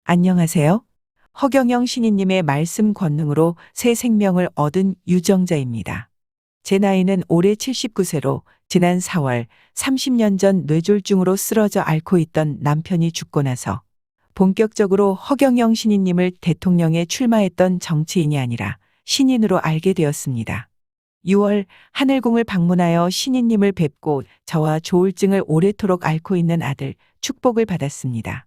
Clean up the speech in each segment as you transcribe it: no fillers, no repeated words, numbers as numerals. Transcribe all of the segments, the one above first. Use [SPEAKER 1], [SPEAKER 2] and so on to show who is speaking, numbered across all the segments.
[SPEAKER 1] 안녕하세요. 허경영 신인님의 말씀 권능으로 새 생명을 얻은 유정자입니다. 제 나이는 올해 79세로 지난 4월 30년 전 뇌졸중으로 쓰러져 앓고 있던 남편이 죽고 나서 본격적으로 허경영 신인님을 대통령에 출마했던 정치인이 아니라 신인으로 알게 되었습니다. 6월 하늘궁을 방문하여 신인님을 뵙고 저와 조울증을 오래도록 앓고 있는 아들 축복을 받았습니다.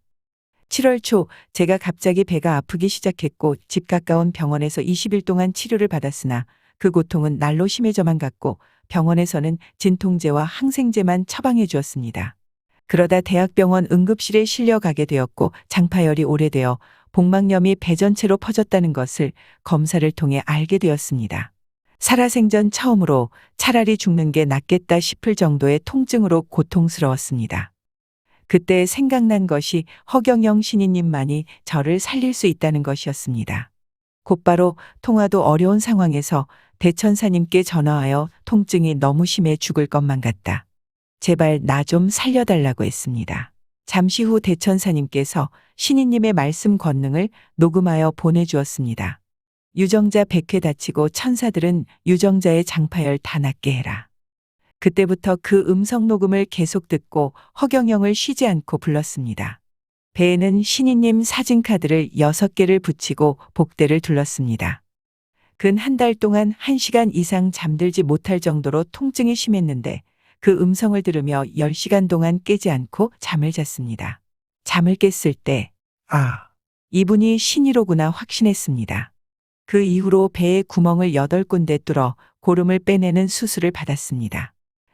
[SPEAKER 1] 7월 초 제가 갑자기 배가 아프기 시작했고 집 가까운 병원에서 20일 동안 치료를 받았으나 그 고통은 날로 심해져만 갔고 병원에서는 진통제와 항생제만 처방해 주었습니다. 그러다 대학병원 응급실에 실려가게 되었고 장파열이 오래되어 복막염이 배 전체로 퍼졌다는 것을 검사를 통해 알게 되었습니다. 살아생전 처음으로 차라리 죽는 게 낫겠다 싶을 정도의 통증으로 고통스러웠습니다. 그때 생각난 것이 허경영 신인님만이 저를 살릴 수 있다는 것이었습니다. 곧바로 통화도 어려운 상황에서 대천사님께 전화하여 통증이 너무 심해 죽을 것만 같다. 제발 나 좀 살려달라고 했습니다. 잠시 후 대천사님께서 신인님의 말씀 권능을 녹음하여 보내주었습니다. 유정자 100회 다치고 천사들은 유정자의 장파열 다 낫게 해라. 그때부터 그 음성 녹음을 계속 듣고 허경영을 쉬지 않고 불렀습니다. 배에는 신인님 사진카드를 6개를 붙이고 복대를 둘렀습니다. 근 한 달 동안 1시간 이상 잠들지 못할 정도로 통증이 심했는데 그 음성을 들으며 10시간 동안 깨지 않고 잠을 잤습니다. 잠을 깼을 때, 이분이 신이로구나 확신했습니다. 그 이후로 배에 구멍을 8군데 뚫어 고름을 빼내는 수술을 받았습니다.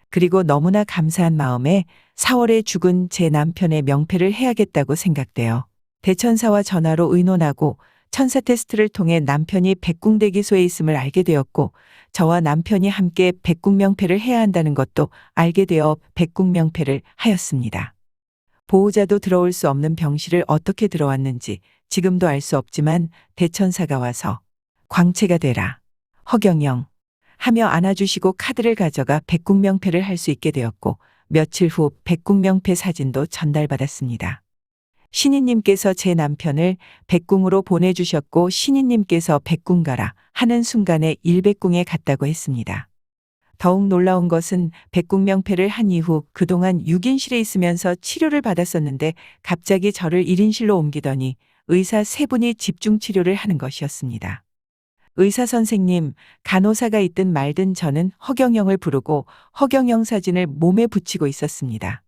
[SPEAKER 1] 그리고 너무나 감사한 마음에 4월에 죽은 제 남편의 명패를 해야겠다고 생각되어 대천사와 전화로 의논하고 천사 테스트를 통해 남편이 백궁대기소에 있음을 알게 되었고 저와 남편이 함께 백궁명패를 해야 한다는 것도 알게 되어 백궁명패를 하였습니다. 보호자도 들어올 수 없는 병실을 어떻게 들어왔는지 지금도 알 수 없지만 대천사가 와서 광채가 되라. 허경영. 하며 안아주시고 카드를 가져가 백궁명패를 할 수 있게 되었고 며칠 후 백궁명패 사진도 전달받았습니다. 신인님께서 제 남편을 백궁으로 보내주셨고 신인님께서 백궁 가라 하는 순간에 일백궁에 갔다고 했습니다. 더욱 놀라운 것은 백궁명패를 한 이후 그동안 6인실에 있으면서 치료를 받았었는데 갑자기 저를 1인실로 옮기더니 의사 3분이 집중 치료를 하는 것이었습니다. 의사 선생님, 간호사가 있든 말든 저는 허경영을 부르고 허경영 사진을 몸에 붙이고 있었습니다.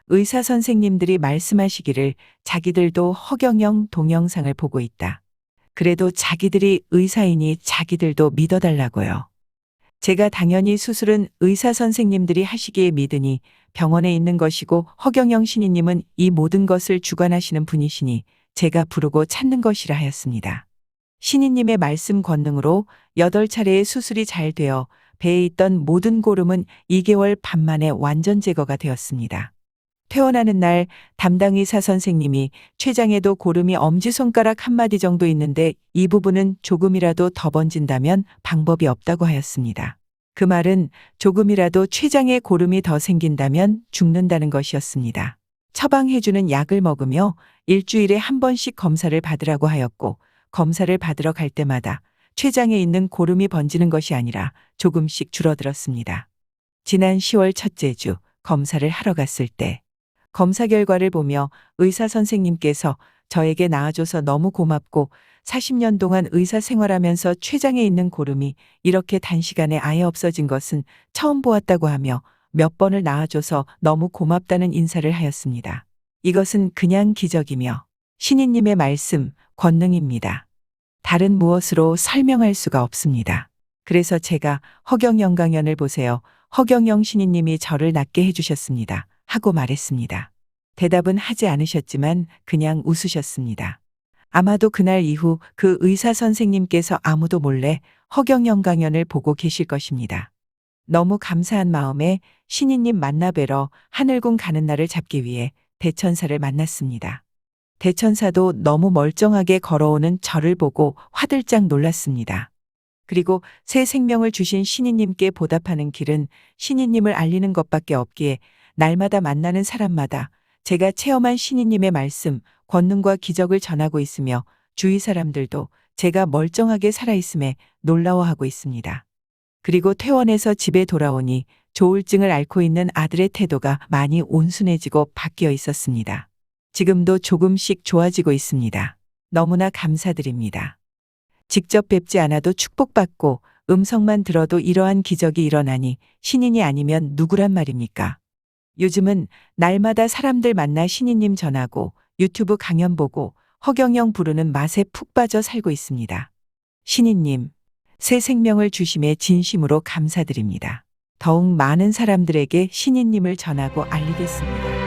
[SPEAKER 1] 의사 선생님들이 말씀하시기를 자기들도 허경영 동영상을 보고 있다. 그래도 자기들이 의사이니 자기들도 믿어달라고요. 제가 당연히 수술은 의사 선생님들이 하시기에 믿으니 병원에 있는 것이고 허경영 신인님은 이 모든 것을 주관하시는 분이시니 제가 부르고 찾는 것이라 하였습니다. 신인님의 말씀 권능으로 8차례의 수술이 잘 되어 배에 있던 모든 고름은 2개월 반 만에 완전 제거가 되었습니다. 퇴원하는 날 담당 의사 선생님이 췌장에도 고름이 엄지손가락 한마디 정도 있는데 이 부분은 조금이라도 더 번진다면 방법이 없다고 하였습니다. 그 말은 조금이라도 췌장에 고름이 더 생긴다면 죽는다는 것이었습니다. 처방해주는 약을 먹으며 일주일에 한 번씩 검사를 받으라고 하였고 검사를 받으러 갈 때마다 췌장에 있는 고름이 번지는 것이 아니라 조금씩 줄어들었습니다. 지난 10월 첫째 주 검사를 하러 갔을 때 검사 결과를 보며 의사 선생님께서 저에게 나아줘서 너무 고맙고 40년 동안 의사 생활하면서 췌장에 있는 고름이 이렇게 단시간에 아예 없어진 것은 처음 보았다고 하며 몇 번을 나아줘서 너무 고맙다는 인사를 하였습니다. 이것은 그냥 기적이며 신인님의 말씀, 권능입니다. 다른 무엇으로 설명할 수가 없습니다. 그래서 제가 허경영 강연을 보세요. 허경영 신인님이 저를 낫게 해주셨습니다. 하고 말했습니다. 대답은 하지 않으셨지만 그냥 웃으셨습니다. 아마도 그날 이후 그 의사 선생님께서 아무도 몰래 허경영 강연을 보고 계실 것입니다. 너무 감사한 마음에 신인님 만나 뵈러 하늘궁 가는 날을 잡기 위해 대천사를 만났습니다. 대천사도 너무 멀쩡하게 걸어오는 저를 보고 화들짝 놀랐습니다. 그리고 새 생명을 주신 신인님께 보답하는 길은 신인님을 알리는 것밖에 없기에 날마다 만나는 사람마다 제가 체험한 신이님의 말씀, 권능과 기적을 전하고 있으며 주위 사람들도 제가 멀쩡하게 살아있음에 놀라워하고 있습니다. 그리고 퇴원해서 집에 돌아오니 조울증을 앓고 있는 아들의 태도가 많이 온순해지고 바뀌어 있었습니다. 지금도 조금씩 좋아지고 있습니다. 너무나 감사드립니다. 직접 뵙지 않아도 축복받고 음성만 들어도 이러한 기적이 일어나니 신인이 아니면 누구란 말입니까? 요즘은 날마다 사람들 만나 신이님 전하고 유튜브 강연 보고 허경영 부르는 맛에 푹 빠져 살고 있습니다. 신이님, 새 생명을 주심에 진심으로 감사드립니다. 더욱 많은 사람들에게 신이님을 전하고 알리겠습니다.